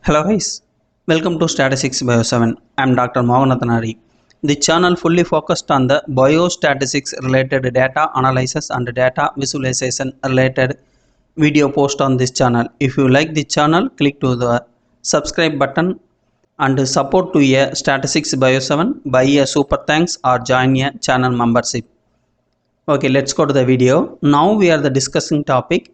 Hello guys, welcome to Statistics Bio 7. I am Dr. Mohanathanari. The channel fully focused on the biostatistics related data analysis and data visualization related video post on this channel. If you like the channel, click to the subscribe button and support to a Statistics Bio 7 buy a super thanks or join a channel membership. Okay, let's go to the video. Now we are the discussing topic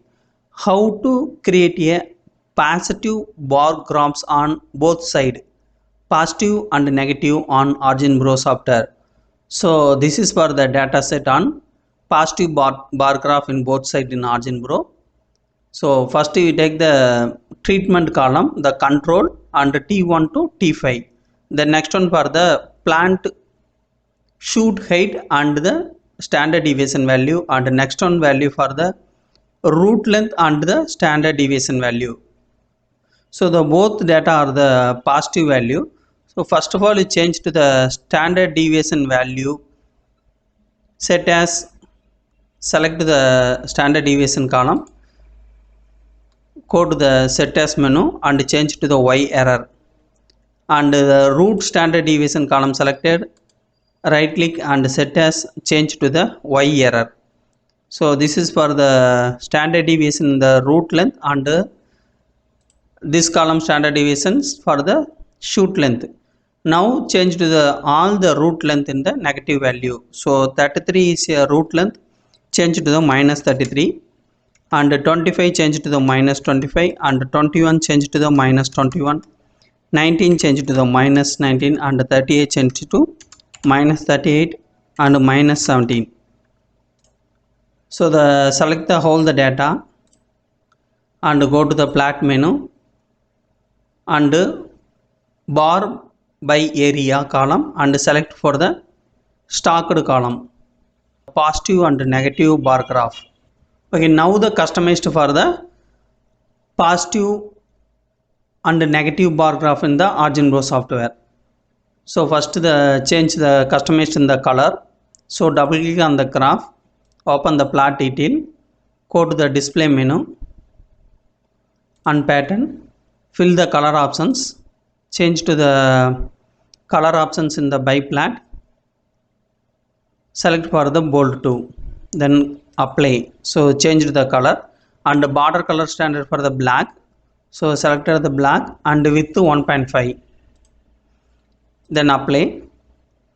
how to create a positive bar graphs on both side, positive and negative on OriginPro software. So this is for the data set on positive bar graph in both side in OriginPro. So first we take the treatment column, the control and T1 to T5. The next one for the plant shoot height and the standard deviation value, and the next one value for the root length and the standard deviation value. So the both data are the positive value. So first of all you change to the standard deviation value, set as, select the standard deviation column, go to the set as menu and change to the Y error, and the root standard deviation column selected, right click and set as change to the Y error. So this is for the standard deviation, the root length, and this column standard deviations for the shoot length. Now change to the all the root length in the negative value. So 33 is a root length, change to the minus 33, and 25 change to the minus 25, and 21 change to the minus 21, 19 change to the minus 19, and 38 change to minus 38 and minus 17. So the select the whole the data and go to the plot menu and bar by area column and select for the stocked column, positive and negative bar graph. Okay, now the customized for the positive and negative bar graph in the OriginPro software. So first the change the customized in the color. So double click on the graph, open the plot detail, go to the display menu and pattern, fill the color options, change to the color options in the by plot, select for the bold 2, then apply. So change the color and the border color standard for the black. So selected the black and width 1.5, then apply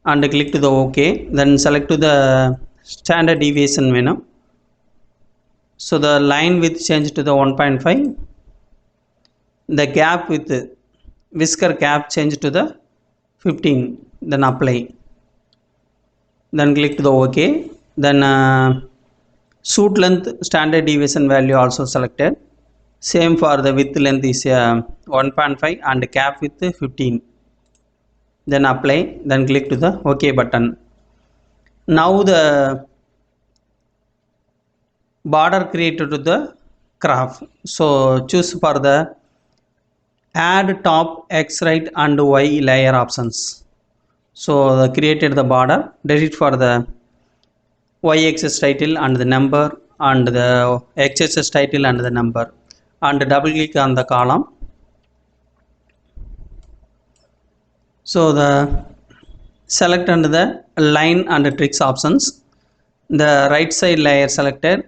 and click to the OK, then select to the standard deviation menu. So the line width change to the 1.5, the gap with whisker gap change to the 15, then apply, then click to the OK, then shoot length standard deviation value also selected, same for the width length is 1.5 and cap with 15, then apply, then click to the OK button. Now the border created to the graph. So choose for the add top X right and Y layer options. So created the border, delete for the Y axis title and the number, and the X axis title and the number, and double click on the column. So the select under the line and the tricks options, the right side layer selected,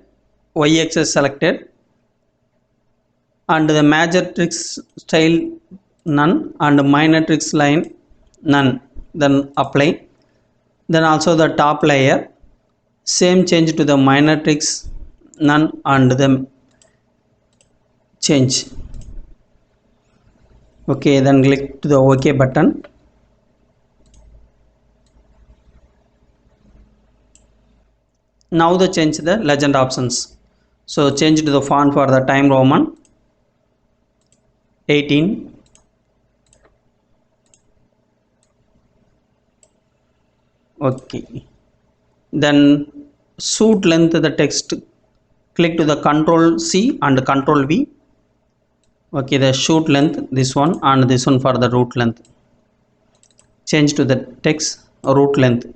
Y axis selected, and the major tricks style none and minor tricks line none, then apply. Then also the top layer, same change to the minor tricks none and then change. Okay, then click to the OK button. Now the change the legend options. So change to the font for the Time Roman 18. Okay, then shoot length the text, click to the Control C and Control V. Okay, the shoot length this one and this one for the root length, change to the text root length.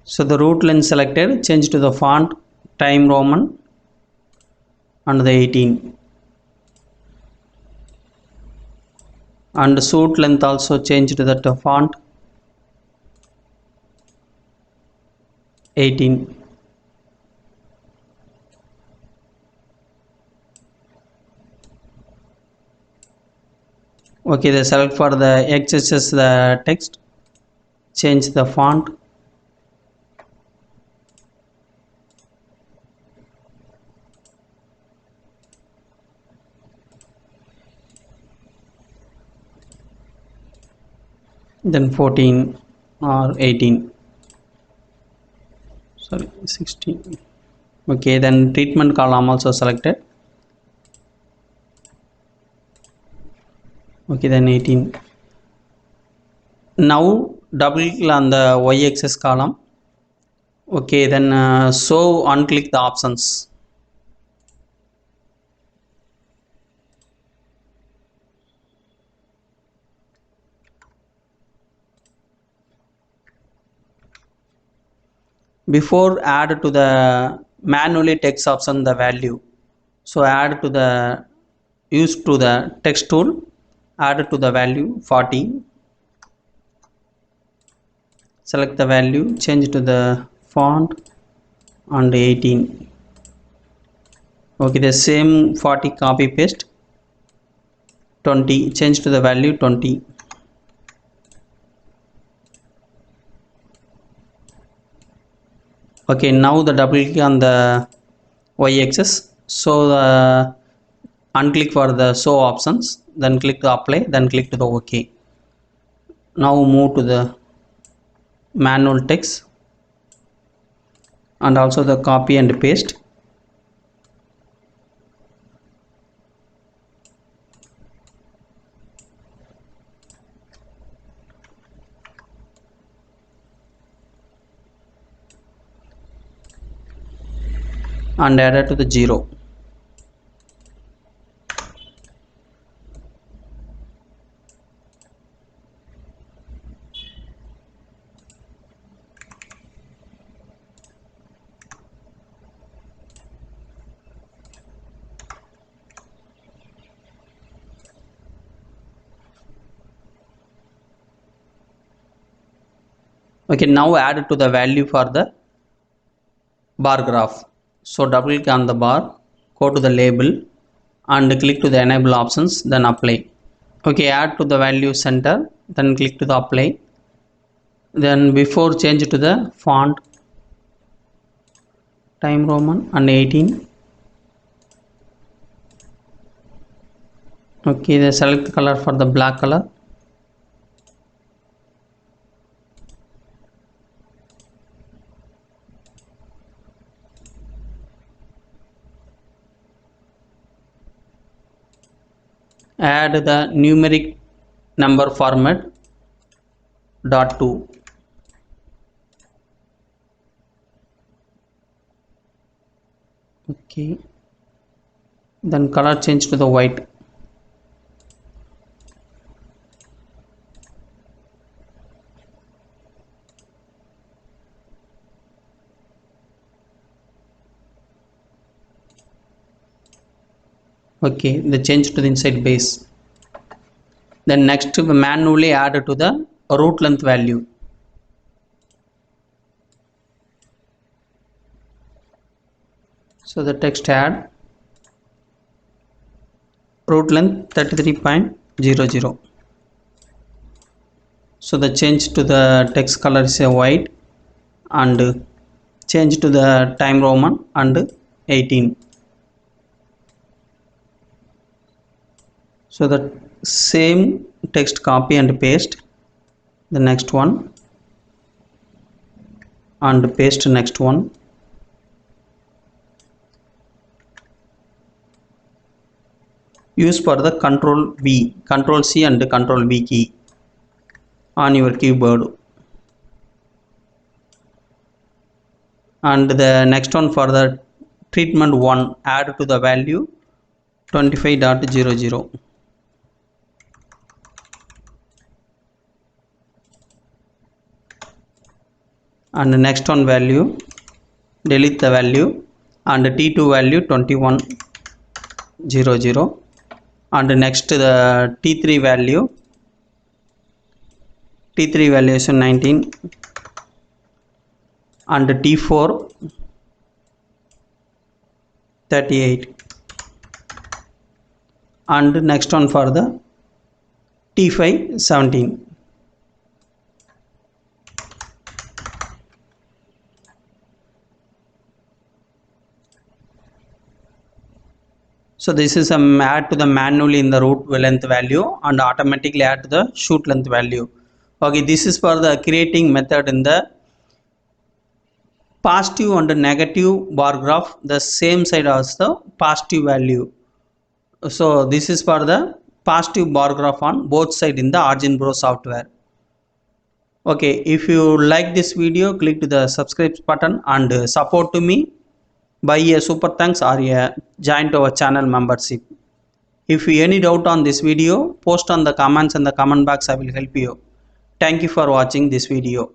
So the root length selected, change to the font Time Roman and the 18. And suit length also change to that font 18. Okay, the select for the XHS the text, change the font. Then 14 or 18. Sorry, 16. Okay, then treatment column also selected. Okay, then 18. Now double click on the y-axis column. Okay, then so unclick the options. Before add to the manually text option the value. So add to the use to the text tool, add to the value 40. Select the value, change to the font and 18. Okay, the same 40 copy paste 20, change to the value 20. Okay, now the double click on the y-axis, so the unclick for the show options, then click the apply, then click to the OK. Now move to the manual text and also the copy and paste. And add it to the 0. Okay, now add to the value for the bar graph. So double click on the bar, go to the label and click to the enable options, then apply. Okay, add to the value center, then click to the apply. Then before change to the font Time Roman and 18. Okay, the select color for the black color. Add the numeric number format .2. Okay, then color change to the white. Okay, the change to the inside base. Then next manually add to the root length value. So the text add root length 33.00. So the change to the text color is a white and change to the Time Roman and 18. So the same text copy and paste the next one and paste next one. Use for the Control V, Control C and Control V key on your keyboard. And the next one for the treatment 1, add to the value 25.00. and next one value, delete the value, and T2 value 2100, and next the T3 value is 19, and T4 38, and next one for the T5 17. So this is a add to the manually in the root length value and automatically add to the shoot length value. Okay, this is for the creating method in the positive and negative bar graph, the same side as the positive value. So this is for the positive bar graph on both side in the OriginPro software. Okay, if you like this video, click to the subscribe button and support to me by a super thanks or a join to our channel membership. If you any doubt on this video, post on the comments in the comment box, I will help you. Thank you for watching this video.